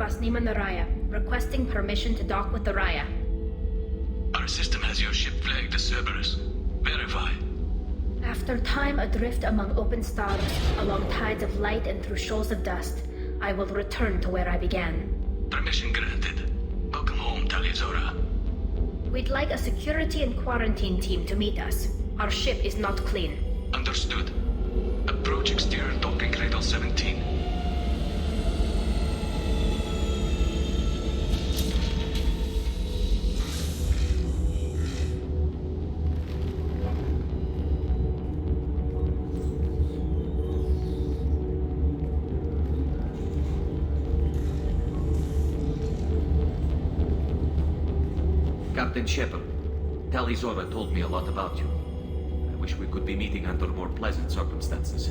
Vasnima Naraya, requesting permission to dock with the Raya. Our system has your ship flagged as Cerberus. Verify. After time adrift among open stars, along tides of light and through shoals of dust, I will return to where I began. Permission granted. Welcome home, TALI'ZORA. We'd like a security and quarantine team to meet us. Our ship is not clean. Understood. Approach exterior docking cradle 17. Captain Shepard, TALI'ZORA told me a lot about you. I wish we could be meeting under more pleasant circumstances.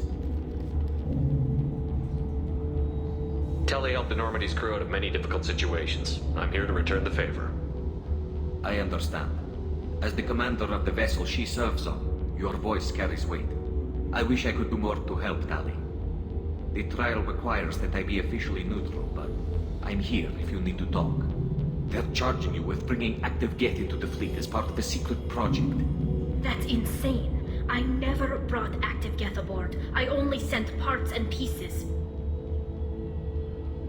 Tali helped the Normandy's crew out of many difficult situations. I'm here to return the favor. I understand. As the commander of the vessel she serves on, your voice carries weight. I wish I could do more to help Tali. The trial requires that I be officially neutral, but I'm here if you need to talk. They're charging you with bringing active Geth into the fleet as part of a secret project. That's insane. I never brought active Geth aboard. I only sent parts and pieces.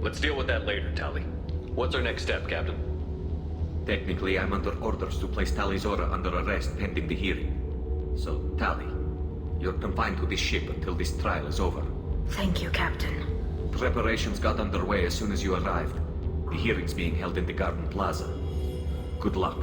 Let's deal with that later, Tali. What's our next step, Captain? Technically, I'm under orders to place TALI'ZORA under arrest pending the hearing. So, Tali, you're confined to this ship until this trial is over. Thank you, Captain. Preparations got underway as soon as you arrived. The hearing's being held in the Garden Plaza. Good luck.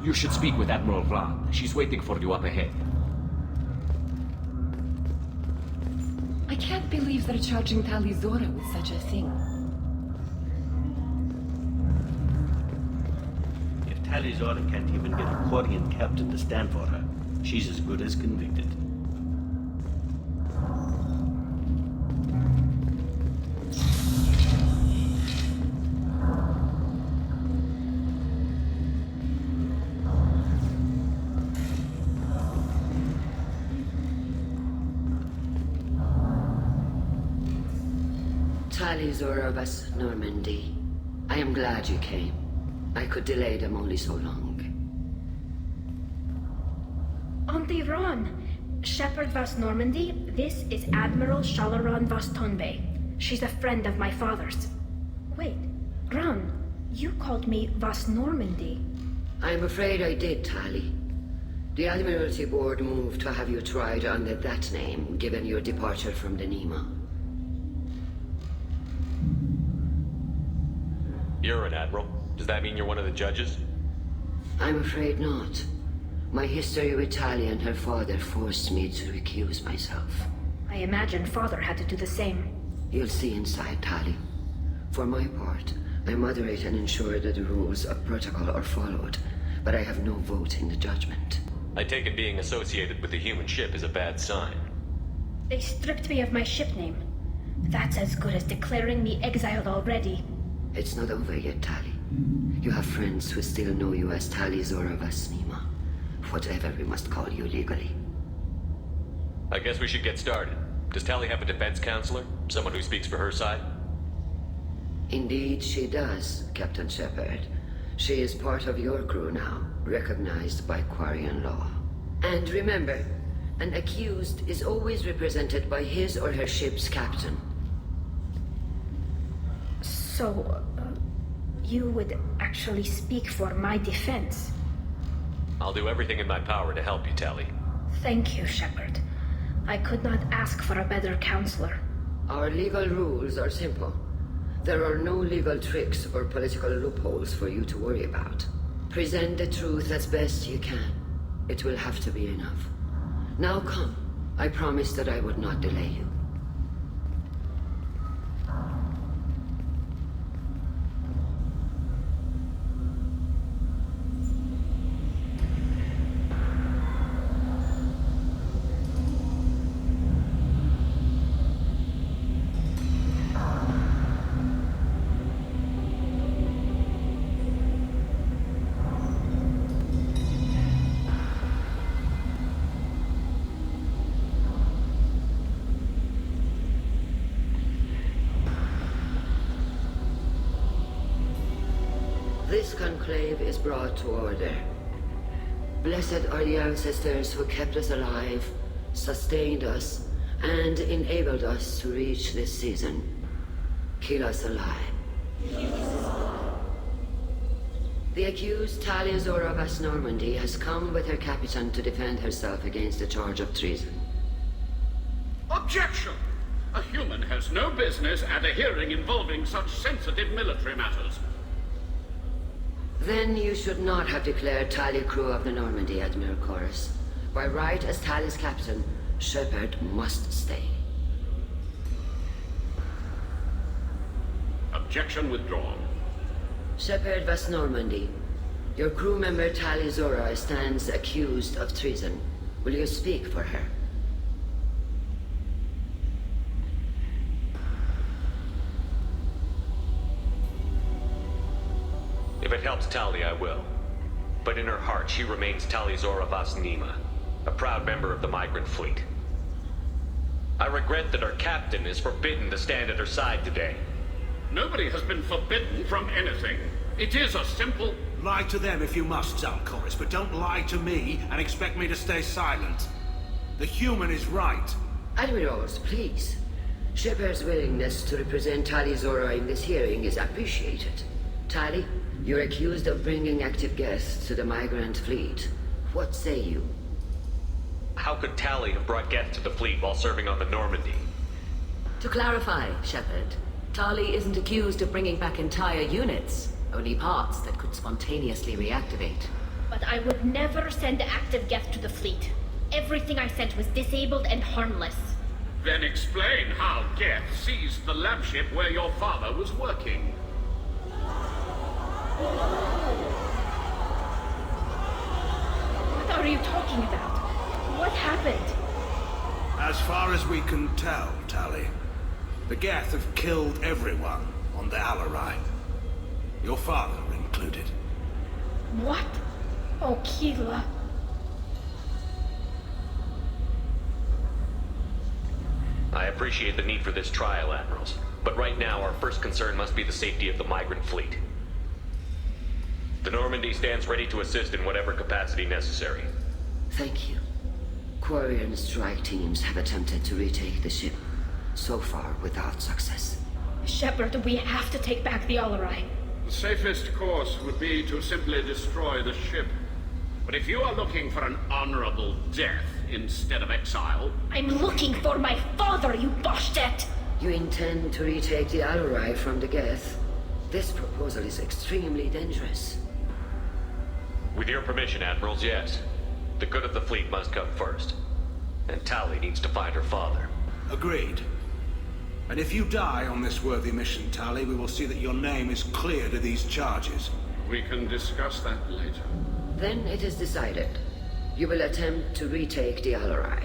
You should speak with Admiral Rand. She's waiting for you up ahead. I can't believe they're charging TALI'ZORA with such a thing. If TALI'ZORA can't even get a Quarian captain to stand for her, she's as good as convicted. TALI'ZORA of us, Normandy. I am glad you came. I could delay them only so long. Auntie Ron, Shepard Vas Normandy, this is Admiral Shalaran Vas Tonbe. She's a friend of my father's. Wait, Ron, you called me Vas Normandy. I'm afraid I did, Tali. The Admiralty Board moved to have you tried under that name, given your departure from the Nima. You're an admiral. Does that mean you're one of the judges? I'm afraid not. My history with Tali and her father forced me to recuse myself. I imagine father had to do the same. You'll see inside, Tali. For my part, I moderate and ensure that the rules of protocol are followed, but I have no vote in the judgment. I take it being associated with the human ship is a bad sign. They stripped me of my ship name. That's as good as declaring me exiled already. It's not over yet, Tali. You have friends who still know you as TALI'ZORA Vas Nima. Whatever we must call you legally. I guess we should get started. Does Tali have a defense counselor? Someone who speaks for her side? Indeed she does, Captain Shepard. She is part of your crew now, recognized by Quarian law. And remember, an accused is always represented by his or her ship's captain. So, you would actually speak for my defense? I'll do everything in my power to help you, Tali. Thank you, Shepard. I could not ask for a better counselor. Our legal rules are simple. There are no legal tricks or political loopholes for you to worry about. Present the truth as best you can. It will have to be enough. Now come. I promised that I would not delay you. This conclave is brought to order. Blessed are the ancestors who kept us alive, sustained us, and enabled us to reach this season. Keep us alive. The accused Tali'Zorah of Normandy has come with her captain to defend herself against a charge of treason. Objection! A human has no business at a hearing involving such sensitive military matters. Then you should not have declared Tali crew of the Normandy, Admiral Chorus. By right as Tali's captain, Shepard must stay. Objection withdrawn. Shepard Vas Normandy, your crew member Tali'Zorah stands accused of treason. Will you speak for her? If it helps Tali, I will. But in her heart, she remains Tali'Zorah Vas Nima, a proud member of the migrant fleet. I regret that her captain is forbidden to stand at her side today. Nobody has been forbidden from anything. It is a simple... Lie to them if you must, Zalcoris, but don't lie to me and expect me to stay silent. The human is right. Admirals, please. Shepard's willingness to represent Tali'Zorah in this hearing is appreciated. Tali, you're accused of bringing active guests to the migrant fleet. What say you? How could Tali have brought guests to the fleet while serving on the Normandy? To clarify, Shepard, Tali isn't accused of bringing back entire units, only parts that could spontaneously reactivate. But I would never send active guests to the fleet. Everything I sent was disabled and harmless. Then explain how Geth seized the lab ship where your father was working. What are you talking about? What happened? As far as we can tell, Tali, the Geth have killed everyone on the Alarai. Your father included. What? Oh, Keela. I appreciate the need for this trial, Admirals. But right now, our first concern must be the safety of the migrant fleet. The Normandy stands ready to assist in whatever capacity necessary. Thank you. Quarian strike teams have attempted to retake the ship, so far without success. Shepard, we have to take back the Alarai. The safest course would be to simply destroy the ship. But if you are looking for an honorable death instead of exile... I'm looking for my father, you bastet! You intend to retake the Alarai from the Geth? This proposal is extremely dangerous. With your permission, Admirals, yes. The good of the fleet must come first. And Tali needs to find her father. Agreed. And if you die on this worthy mission, Tali, we will see that your name is cleared of these charges. We can discuss that later. Then it is decided. You will attempt to retake the Alarai.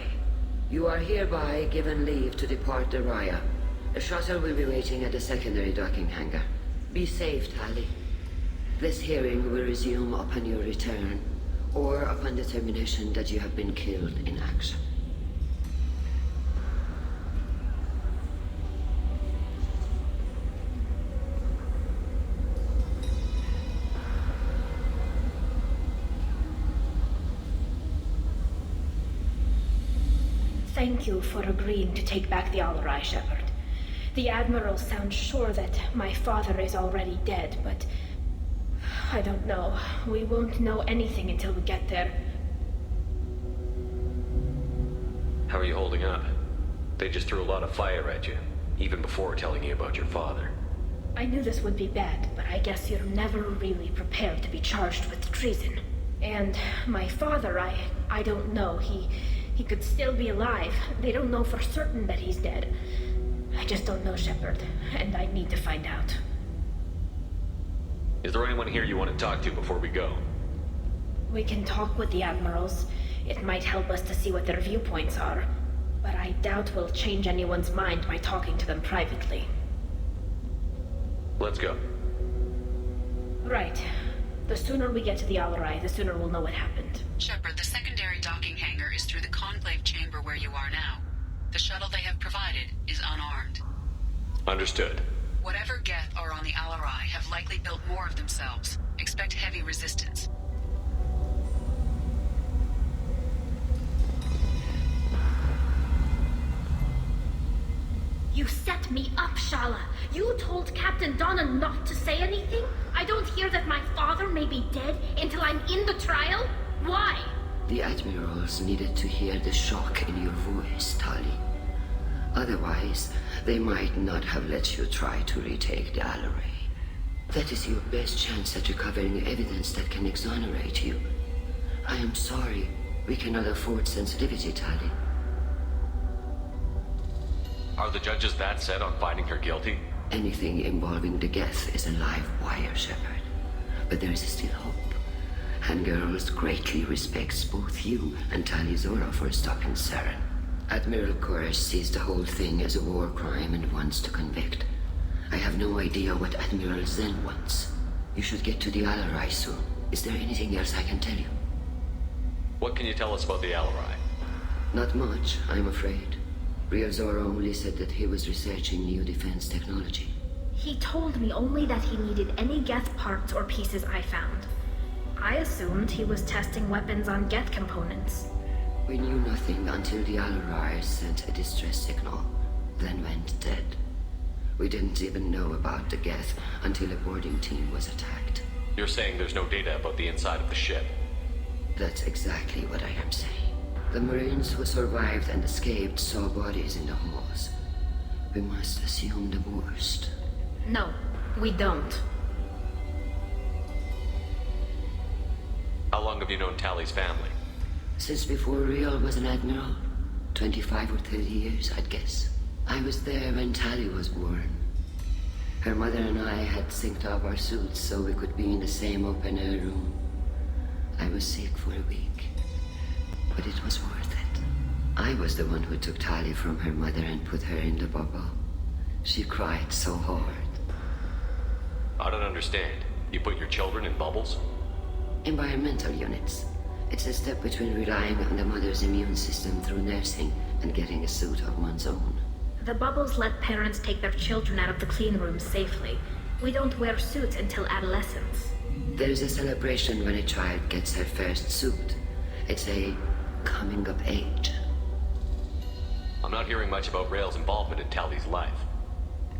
You are hereby given leave to depart the Raya. A shuttle will be waiting at the secondary docking hangar. Be safe, Tali. This hearing will resume upon your return, or upon determination that you have been killed in action. Thank you for agreeing to take back the Alarai, Shepard. The Admiral sounds sure that my father is already dead, but... I don't know. We won't know anything until we get there. How are you holding up? They just threw a lot of fire at you, even before telling you about your father. I knew this would be bad, but I guess you're never really prepared to be charged with treason. And my father, I don't know. He could still be alive. They don't know for certain that he's dead. I just don't know, Shepard, and I need to find out. Is there anyone here you want to talk to before we go? We can talk with the Admirals. It might help us to see what their viewpoints are. But I doubt we'll change anyone's mind by talking to them privately. Let's go. Right. The sooner we get to the Alarai, the sooner we'll know what happened. Shepard, the secondary docking hangar is through the conclave chamber where you are now. The shuttle they have provided is unarmed. Understood. Whatever Geth are on the Alarai have likely built more of themselves, Expect heavy resistance. You set me up, Shala. You told Captain Donna not to say anything? I don't hear that my father may be dead until I'm in the trial? Why? The admirals needed to hear the shock in your voice, Tali. Otherwise, they might not have let you try to retake the Alaray. That is your best chance at recovering evidence that can exonerate you. I am sorry. We cannot afford sensitivity, Tali. Are the judges that set on finding her guilty? Anything involving the Geth is a live wire, Shepard. But there is still hope. Hangirls greatly respects both you and Tali'Zorah for stopping Saren. Admiral Koresh sees the whole thing as a war crime and wants to convict. I have no idea what Admiral Zen wants. You should get to the Alarai soon. Is there anything else I can tell you? What can you tell us about the Alarai? Not much, I'm afraid. Real Zora only said that he was researching new defense technology. He told me only that he needed any Geth parts or pieces I found. I assumed he was testing weapons on Geth components. We knew nothing until the Alarai sent a distress signal, then went dead. We didn't even know about the Geth until a boarding team was attacked. You're saying there's no data about the inside of the ship? That's exactly what I am saying. The Marines who survived and escaped saw bodies in the halls. We must assume the worst. No, we don't. How long have you known Tali's family? Since before Real was an admiral. 25 or 30 years, I'd guess. I was there when Tali was born. Her mother and I had synced up our suits so we could be in the same open-air room. I was sick for a week, but it was worth it. I was the one who took Tali from her mother and put her in the bubble. She cried so hard. I don't understand. You put your children in bubbles? Environmental units. It's a step between relying on the mother's immune system through nursing and getting a suit of one's own. The bubbles let parents take their children out of the clean rooms safely. We don't wear suits until adolescence. There's a celebration when a child gets her first suit. It's a coming of age. I'm not hearing much about Rail's involvement in Tali's life.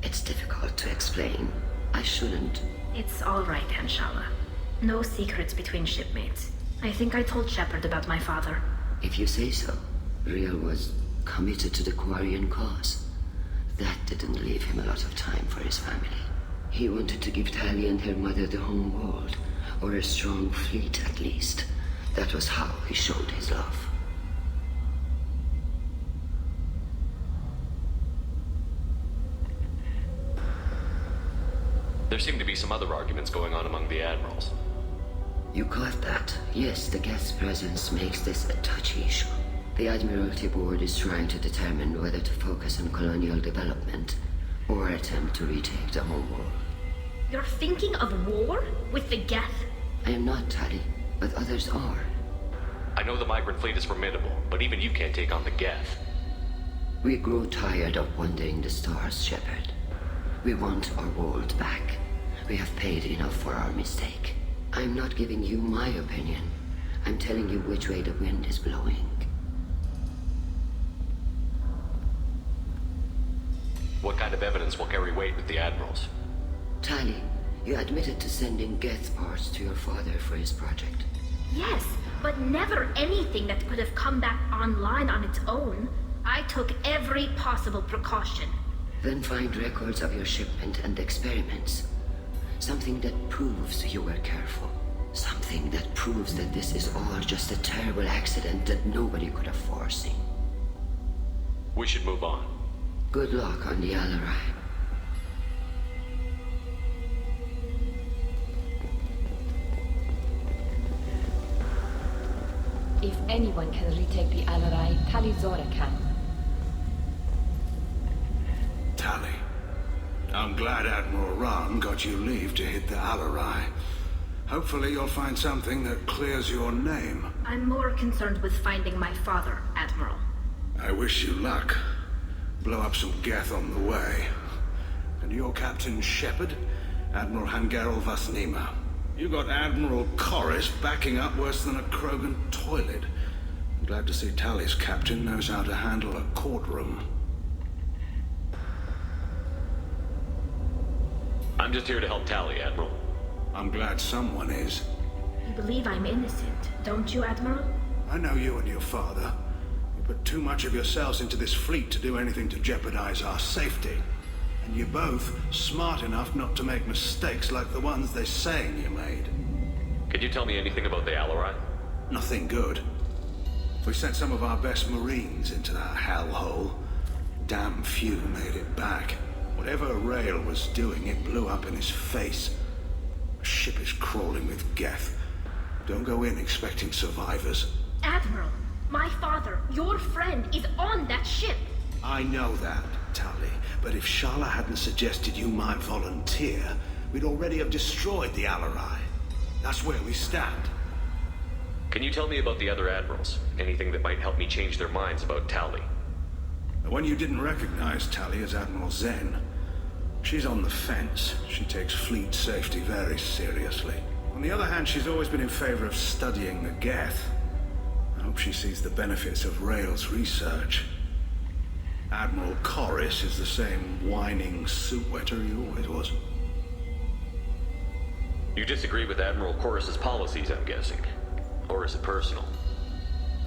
It's difficult to explain. I shouldn't. It's all right, Anshala. No secrets between shipmates. I think I told Shepard about my father. If you say so. Real was committed to the Quarian cause. That didn't leave him a lot of time for his family. He wanted to give Tali and her mother the home world, or a strong fleet at least. That was how he showed his love. There seem to be some other arguments going on among the admirals. You caught that? Yes, the guest presence makes this a touchy issue. The Admiralty Board is trying to determine whether to focus on colonial development or attempt to retake the home world. You're thinking of war? With the Geth? I am not, Tali, but others are. I know the migrant fleet is formidable, but even you can't take on the Geth. We grow tired of wandering the stars, Shepard. We want our world back. We have paid enough for our mistake. I'm not giving you my opinion. I'm telling you which way the wind is blowing. What kind of evidence will carry weight with the admirals? Tali, you admitted to sending Geth parts to your father for his project. Yes, but never anything that could have come back online on its own. I took every possible precaution. Then find records of your shipment and experiments. Something that proves you were careful. Something that proves that this is all just a terrible accident that nobody could have foreseen. We should move on. Good luck on the Alarai. If anyone can retake the Alarai, Tali'Zorah can. Tali, I'm glad Admiral Ran got you leave to hit the Alarai. Hopefully you'll find something that clears your name. I'm more concerned with finding my father, Admiral. I wish you luck. Blow up some Geth on the way. And your Captain Shepard, Admiral Hangarel Vasnima. You got Admiral Corris backing up worse than a Krogan toilet. I'm glad to see Tali's captain knows how to handle a courtroom. I'm just here to help Tali, Admiral. I'm glad someone is. You believe I'm innocent, don't you, Admiral? I know you and your father. You put too much of yourselves into this fleet to do anything to jeopardize our safety. And you're both smart enough not to make mistakes like the ones they're saying you made. Could you tell me anything about the Alarai? Nothing good. We sent some of our best Marines into that hellhole. Damn few made it back. Whatever Rail was doing, it blew up in his face. A ship is crawling with Geth. Don't go in expecting survivors. Admiral, my father, your friend, is on that ship. I know that, Tali, but if Shala hadn't suggested you might volunteer, we'd already have destroyed the Alarai. That's where we stand. Can you tell me about the other admirals? Anything that might help me change their minds about Tali? The one you didn't recognize, Tali, is Admiral Zen. She's on the fence. She takes fleet safety very seriously. On the other hand, she's always been in favor of studying the Geth. I hope she sees the benefits of Rail's research. Admiral Corris is the same whining suit wetter he always was. You disagree with Admiral Corris's policies, I'm guessing. Or is it personal?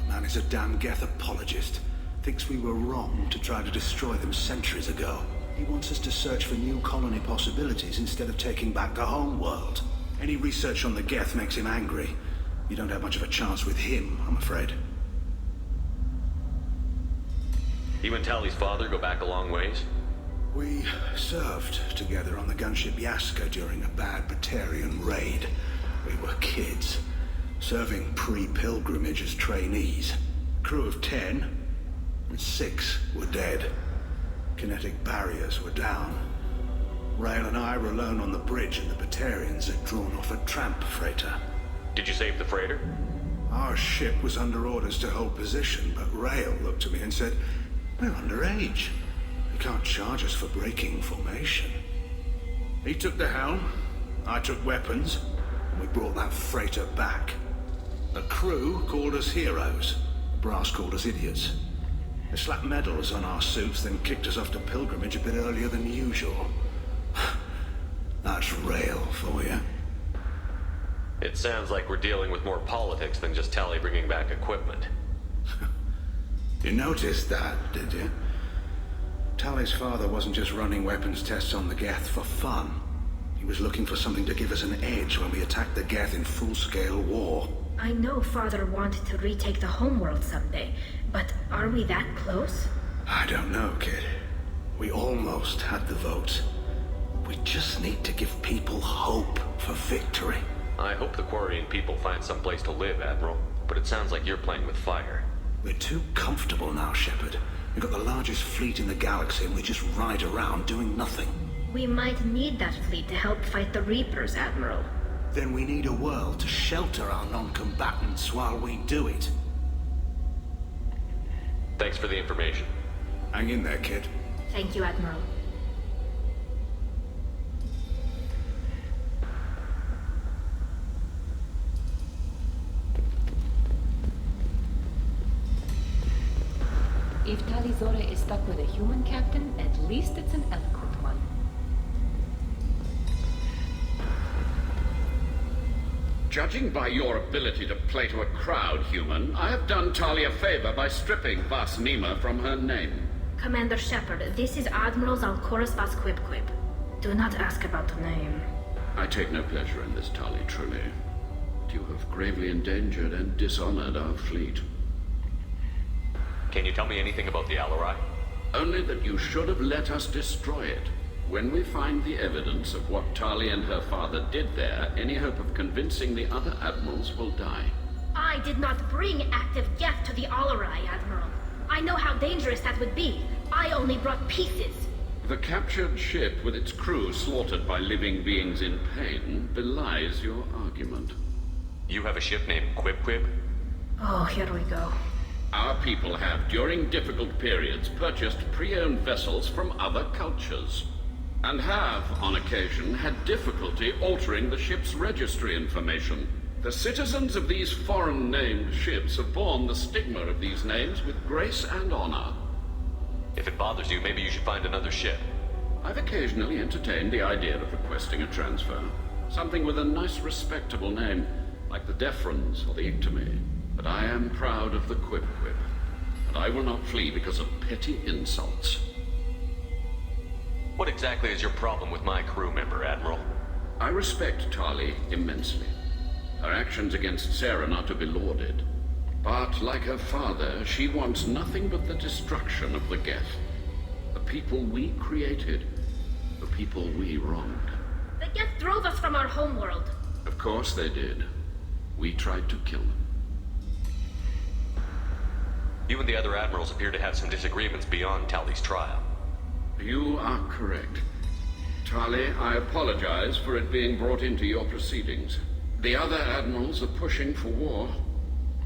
The man is a damn Geth apologist. Thinks we were wrong to try to destroy them centuries ago. He wants us to search for new colony possibilities instead of taking back the home world. Any research on the Geth makes him angry. You don't have much of a chance with him, I'm afraid. You and Tali's father go back a long ways? We served together on the gunship Yaska during a bad Batarian raid. We were kids, serving pre-pilgrimage as trainees. Crew of 10, and 6 were dead. Kinetic barriers were down. Rail and I were alone on the bridge, and the Batarians had drawn off a tramp freighter. Did you save the freighter? Our ship was under orders to hold position, but Rail looked at me and said, "We're underage. They can't charge us for breaking formation." He took the helm, I took weapons, and we brought that freighter back. The crew called us heroes. The brass called us idiots. They slapped medals on our suits, then kicked us off to pilgrimage a bit earlier than usual. That's Rail for you. It sounds like we're dealing with more politics than just Tali bringing back equipment. You noticed that, did you? Tali's father wasn't just running weapons tests on the Geth for fun. He was looking for something to give us an edge when we attacked the Geth in full-scale war. I know Father wanted to retake the homeworld someday, but are we that close? I don't know, kid. We almost had the votes. We just need to give people hope for victory. I hope the Quarian people find some place to live, Admiral, but it sounds like you're playing with fire. We're too comfortable now, Shepard. We've got the largest fleet in the galaxy and we just ride around doing nothing. We might need that fleet to help fight the Reapers, Admiral. Then we need a world to shelter our non-combatants while we do it. Thanks for the information. Hang in there, kid. Thank you, Admiral. If Tali'Zorah is stuck with a human captain, at least it's an eloquent one. Judging by your ability to play to a crowd, human, I have done Tali a favor by stripping Vas Nima from her name. Commander Shepard, this is Admiral Zalkoris Vas Quip. Do not ask about the name. I take no pleasure in this, Tali, truly. But you have gravely endangered and dishonored our fleet. Can you tell me anything about the Alarai? Only that you should have let us destroy it. When we find the evidence of what Tali and her father did there, any hope of convincing the other admirals will die. I did not bring active Geth to the Alarai, Admiral. I know how dangerous that would be. I only brought pieces. The captured ship with its crew slaughtered by living beings in pain belies your argument. You have a ship named Quip? Oh, here we go. Our people have, during difficult periods, purchased pre-owned vessels from other cultures. and have, on occasion, had difficulty altering the ship's registry information. The citizens of these foreign-named ships have borne the stigma of these names with grace and honor. If it bothers you, maybe you should find another ship. I've occasionally entertained the idea of requesting a transfer. Something with a nice, respectable name, like the Defrons or the Ictomy. But I am proud of the Quip, and I will not flee because of petty insults. What exactly is your problem with my crew member, Admiral? I respect Tali immensely. Her actions against Sarah are not to be lauded. But, like her father, she wants nothing but the destruction of the Geth. The people we created. The people we wronged. The Geth drove us from our homeworld. Of course they did. We tried to kill them. You and the other admirals appear to have some disagreements beyond Tali's trial. You are correct. Tali, I apologize for it being brought into your proceedings. The other admirals are pushing for war.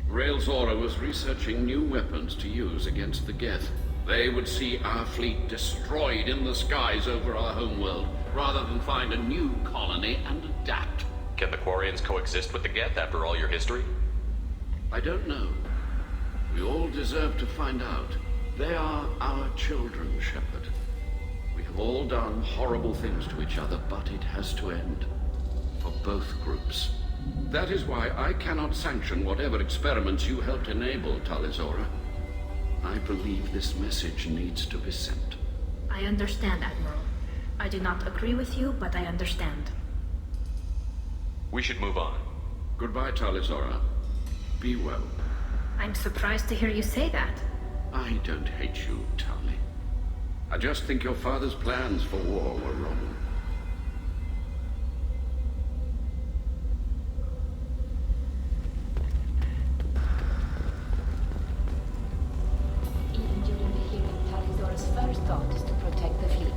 Rael Zora was researching new weapons to use against the Geth. They would see our fleet destroyed in the skies over our homeworld, rather than find a new colony and adapt. Can the Quarians coexist with the Geth after all your history? I don't know. We all deserve to find out. They are our children, Shepard. We have all done horrible things to each other, but it has to end. For both groups. That is why I cannot sanction whatever experiments you helped enable, Tali'Zorah. I believe this message needs to be sent. I understand, Admiral. I do not agree with you, but I understand. We should move on. Goodbye, Tali'Zorah. Be well. I'm surprised to hear you say that. I don't hate you, Tali. I just think your father's plans for war were wrong. Even during the hearing, Tali'Zorah's first thought is to protect the fleet.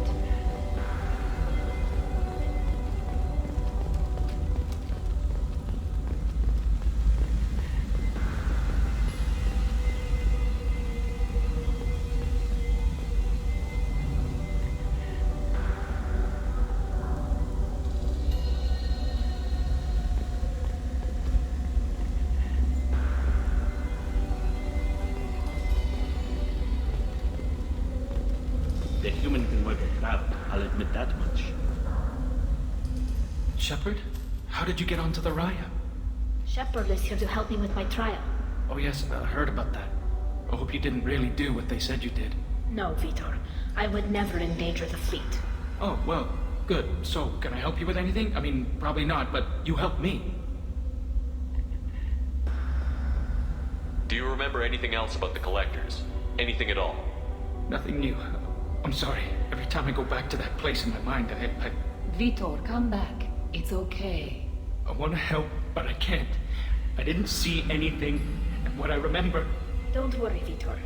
The human can work a crowd, I'll admit that much. Shepard? How did you get onto the Raya? Shepard is here to help me with my trial. Oh yes, I heard about that. I hope you didn't really do what they said you did. No, Vitor. I would never endanger the fleet. Oh, well, good. So, can I help you with anything? I mean, probably not, but you helped me. Do you remember anything else about the Collectors? Anything at all? Nothing new. I'm sorry. Every time I go back to that place in my mind, I Vitor, come back. It's okay. I want to help, but I can't. I didn't see anything, and what I remember... Don't worry, Vitor.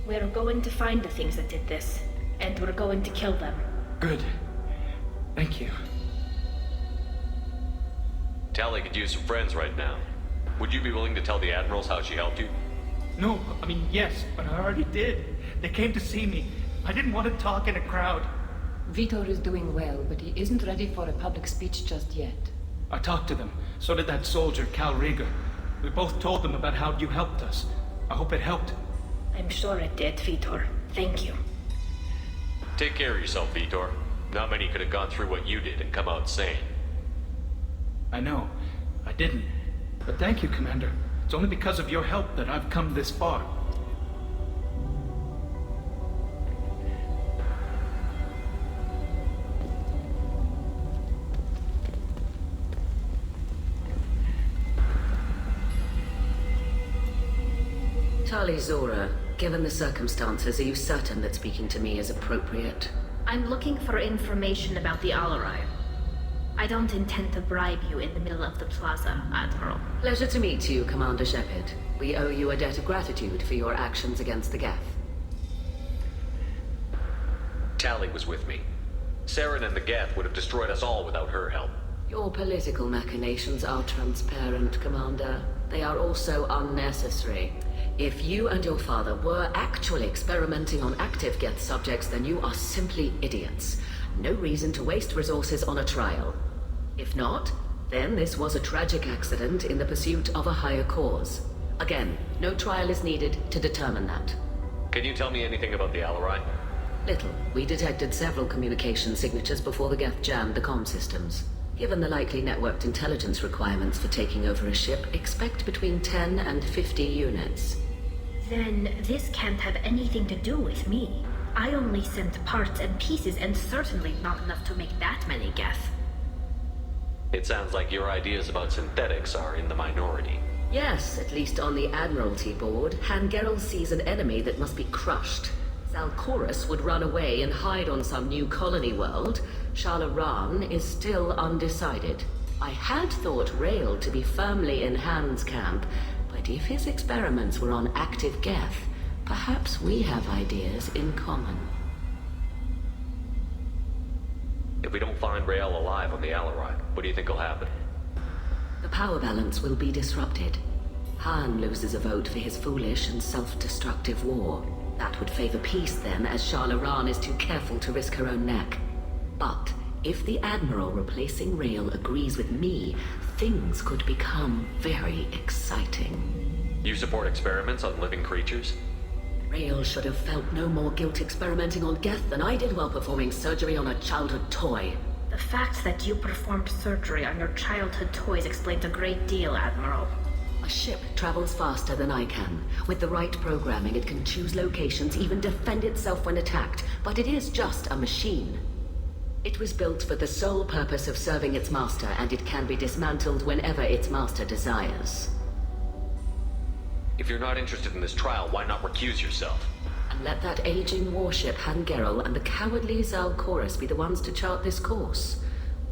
We're going to find the things that did this, and we're going to kill them. Good. Thank you. Tali could use some friends right now. Would you be willing to tell the Admirals how she helped you? No, I mean, yes, but I already did. They came to see me. I didn't want to talk in a crowd. Vitor is doing well, but he isn't ready for a public speech just yet. I talked to them. So did that soldier, Cal Rieger. We both told them about how you helped us. I hope it helped. I'm sure it did, Vitor. Thank you. Take care of yourself, Vitor. Not many could have gone through what you did and come out sane. I know. I didn't. But thank you, Commander. It's only because of your help that I've come this far. Tali'Zorah, given the circumstances, are you certain that speaking to me is appropriate? I'm looking for information about the Alarai. I don't intend to bribe you in the middle of the plaza, Admiral. Pleasure to meet you, Commander Shepard. We owe you a debt of gratitude for your actions against the Geth. Tali was with me. Saren and the Geth would have destroyed us all without her help. Your political machinations are transparent, Commander. They are also unnecessary. If you and your father were actually experimenting on active Geth subjects, then you are simply idiots. no reason to waste resources on a trial. If not, then this was a tragic accident in the pursuit of a higher cause. Again, no trial is needed to determine that. Can you tell me anything about the Alarai? Little. We detected several communication signatures before the Geth jammed the comm systems. Given the likely networked intelligence requirements for taking over a ship, expect between 10 and 50 units. Then this can't have anything to do with me. I only sent parts and pieces, and certainly not enough to make that many Geth. It sounds like your ideas about synthetics are in the minority. Yes, at least on the Admiralty board, Hangerel sees an enemy that must be crushed. Zalcorus would run away and hide on some new colony world. Shalaran is still undecided. I had thought Rail to be firmly in Han's camp, but if his experiments were on active Geth, perhaps we have ideas in common. If we don't find Rael alive on the Alarai, what do you think will happen? The power balance will be disrupted. Han loses a vote for his foolish and self-destructive war. That would favor peace then, as Shalaran is too careful to risk her own neck. But if the Admiral replacing Rael agrees with me, things could become very exciting. You support experiments on living creatures? Rael should have felt no more guilt experimenting on Geth than I did while performing surgery on a childhood toy. The fact that you performed surgery on your childhood toys explains a great deal, Admiral. A ship travels faster than I can. With the right programming, it can choose locations, even defend itself when attacked. But it is just a machine. It was built for the sole purpose of serving its master, and it can be dismantled whenever its master desires. If you're not interested in this trial, why not recuse yourself? And let that aging warship Hangerel and the cowardly Zalcorus be the ones to chart this course?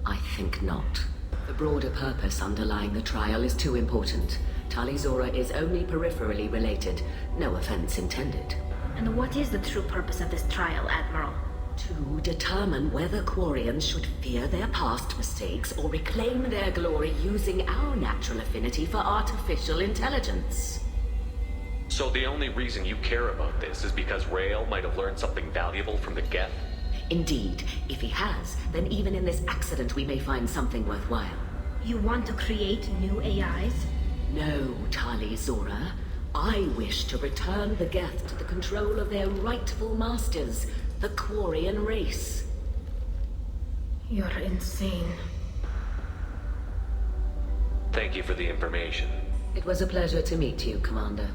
I think not. The broader purpose underlying the trial is too important. Tali'Zorah is only peripherally related. No offense intended. And what is the true purpose of this trial, Admiral? To determine whether Quarians should fear their past mistakes or reclaim their glory using our natural affinity for artificial intelligence. So the only reason you care about this is because Rael might have learned something valuable from the Geth? Indeed. If he has, then even in this accident we may find something worthwhile. You want to create new AIs? No, Tali'Zorah. I wish to return the Geth to the control of their rightful masters, the Quarian race. You're insane. Thank you for the information. It was a pleasure to meet you, Commander.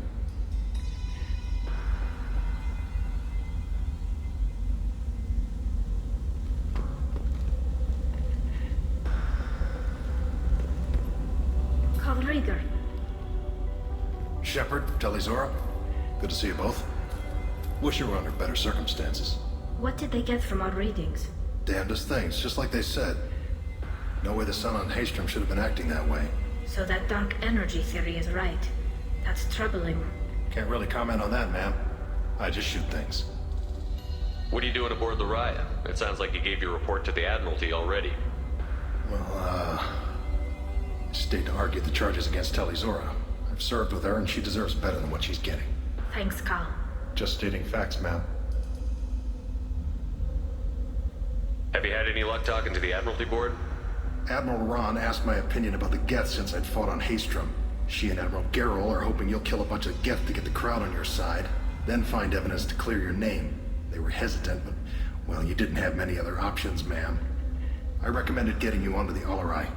Rhaegar. Shepard, Tali'Zorah, good to see you both. Wish you were under better circumstances. What did they get from our readings? Damnedest things, just like they said. No way the sun on Haystrom should have been acting that way. So that dark energy theory is right. That's troubling. Can't really comment on that, ma'am. I just shoot things. What are you doing aboard the Raya? It sounds like you gave your report to the Admiralty already. Well, stayed to argue the charges against Tali'Zorah. I've served with her and she deserves better than what she's getting. Thanks, Cal. Just stating facts, ma'am. Have you had any luck talking to the Admiralty board? Admiral Ron asked my opinion about the Geth since I'd fought on Haystrom. She and Admiral Gerrel are hoping you'll kill a bunch of Geth to get the crowd on your side, then find evidence to clear your name. They were hesitant, but, well, you didn't have many other options, ma'am. I recommended getting you onto the Alarai.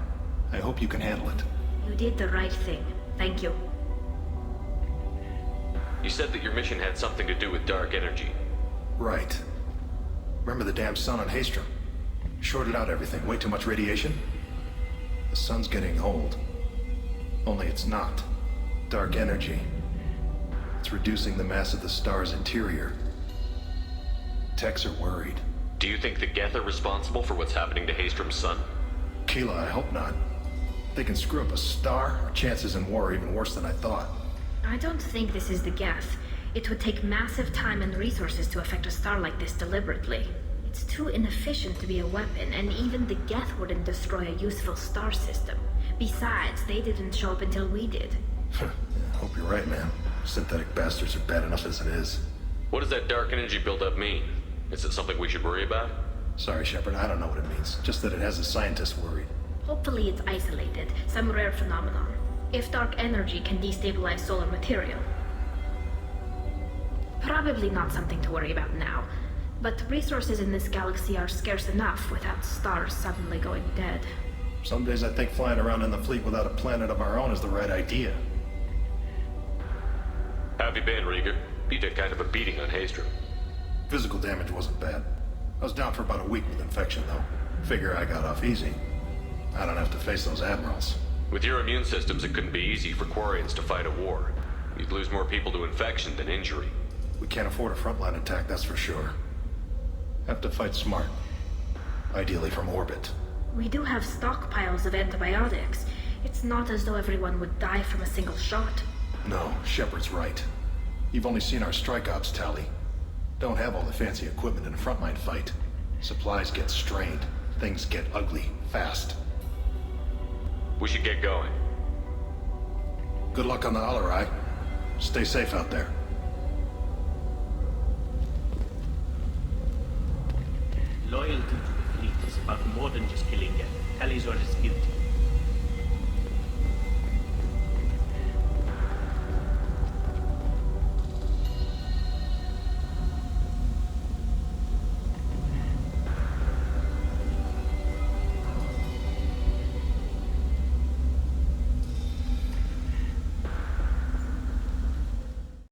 I hope you can handle it. You did the right thing. Thank you. You said that your mission had something to do with dark energy. Right. Remember the damn sun on Haystrom? Shorted out everything. Way too much radiation? The sun's getting old. Only it's not. Dark energy. It's reducing the mass of the star's interior. Techs are worried. Do you think the Geth are responsible for what's happening to Haystrom's sun? Keela, I hope not. If they can screw up a star, our chances in war are even worse than I thought. I don't think this is the Geth. It would take massive time and resources to affect a star like this deliberetely. It's too inefficient to be a weapon, and even the Geth wouldn't destroy a useful star system. Besides, they didn't show up until we did. I hope you're right, man. Synthetic bastards are bad enough as it is. What does that dark energy buildup mean? Is it something we should worry about? Sorry, Shepard, I don't know what it means. Just that it has the scientists worried. Hopefully it's isolated, some rare phenomenon. If dark energy can destabilize solar material. Probably not something to worry about now, but resources in this galaxy are scarce enough without stars suddenly going dead. Some days I think flying around in the fleet without a planet of our own is the right idea. How have you been, Rieger? You took kind of a beating on Haystrom. Physical damage wasn't bad. I was down for about a week with infection, though. Figure I got off easy. I don't have to face those admirals. With your immune systems, it couldn't be easy for Quarians to fight a war. You'd lose more people to infection than injury. We can't afford a frontline attack, that's for sure. Have to fight smart. Ideally from orbit. We do have stockpiles of antibiotics. It's not as though everyone would die from a single shot. No, Shepard's right. You've only seen our strike ops tally. Don't have all the fancy equipment in a frontline fight. Supplies get strained. Things get ugly, fast. We should get going. Good luck on the Alarai. Stay safe out there. Loyalty to the fleet is about more than just killing Tali'Zora's guilty